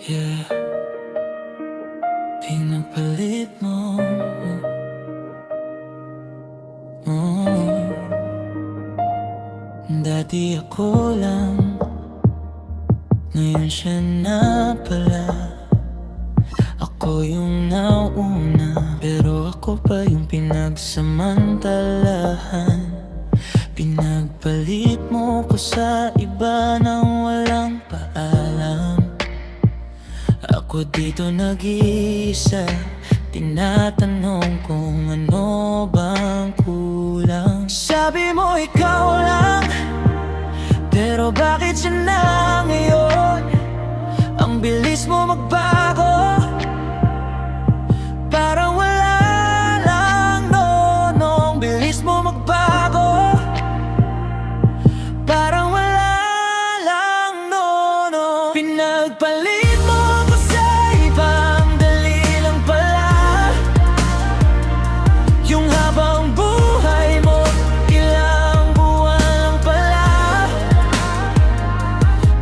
Yeah, pinagpalit mo. Dati ako lang, ngayon siya na pala. Ako yung nauna, pero ako pa yung pinagsamantalahan. Pinagpalit mo ko sa iba nang walang paalam. Ako dito nag-iisa, tinatanong kung ano bang kulang. Sabi mo ikaw lang, pero bakit siya na ngayon? Ang bilis mo magbago, parang wala lang noon. Ang bilis mo magbago, parang wala lang noon. Pinagpalit mo ko sa ibang dali lang pala. Yung habang buhay mo, ilang buwan lang pala.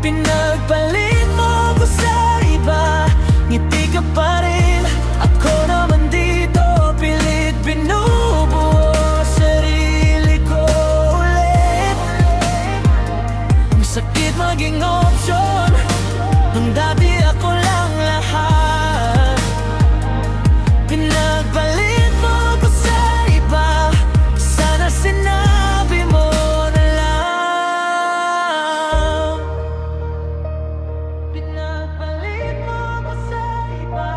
Pinagpalit mo ko sa iba, ngiti ka pa rin. Ako naman dito, pilit binubuo sarili ko ulit. Ang sakit maging option, nung dati ako lang lahat. Pinagpalit mo ko sa iba, sana sinabi mo na lang. Pinagpalit mo ko sa iba.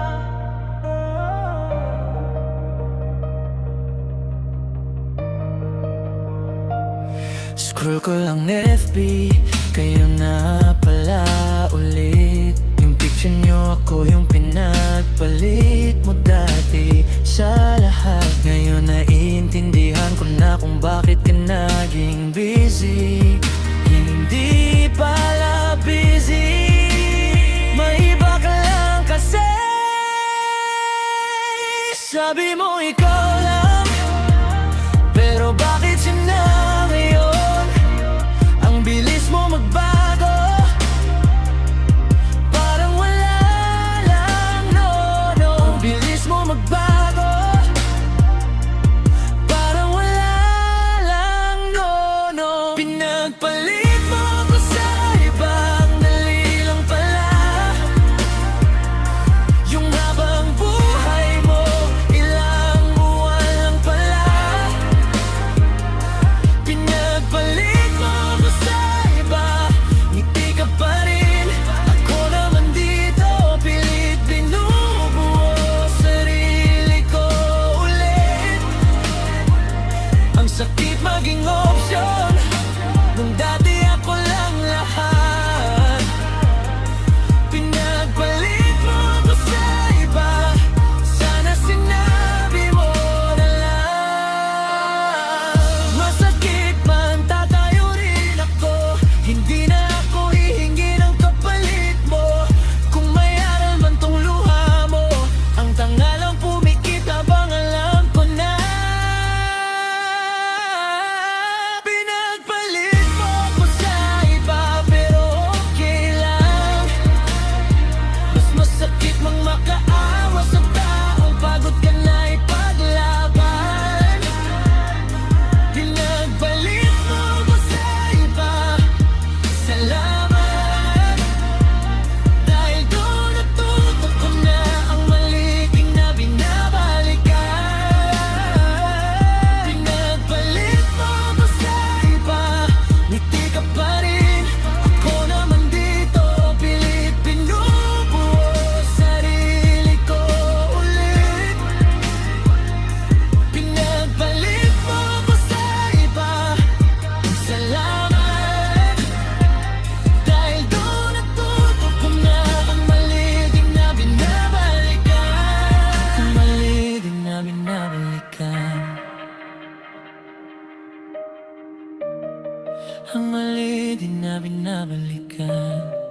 Scroll ko lang FB, kayo na pala ulit. Yung picture nyo, ako yung pinagpalit mo dati sa lahat. Ngayon naiintindihan ko na kung bakit ka naging busy. Hindi pala busy, may iba ka lang kasi. Sabi mo ikaw lang, pero bakit siya na ngayon? Ang bilis mo magbago, parang wala lang noon. Ang bilis mo magbago, parang wala lang noon. Pinagpalit mo ko sa ibang dali lang pala. Yung habang buhay mo, ilang buwan lang pala. Pinagpalit mo ko sa iba, ngiti ka pa rin. Ako naman dito, pilit binubuo sarili ko ulit. Ang sakit maging option, nung dati ako lang lahat. Pinagpalit mo ko sa iba, sana sinabi mo na lang. Masakit man, tatayo rin ako. Hindi na ako hihingi ng kapalit mo. Kung may aral man tong luha mo, ang tanga lang pumikit habang alam ko na. Pinagpalit mo ko sa iba, pero okay lang. Mas masakit mang makaawa sa taong pagod ka na ipaglaban. Pinagpalit mo ko sa iba, salamat. Dahil doon natuto ko na ang mali di na binabalikan. Pinagpalit mo ko sa iba, ngiti ka pa rin. Ako naman dito, pilit binubuo sarili ko ulit. Pinagpalit mo ko sa iba, salamat. Dahil doon natuto ko na ang mali di na binabalikan. Ang mali di na binabalikan. Ang mali di na binabalikan.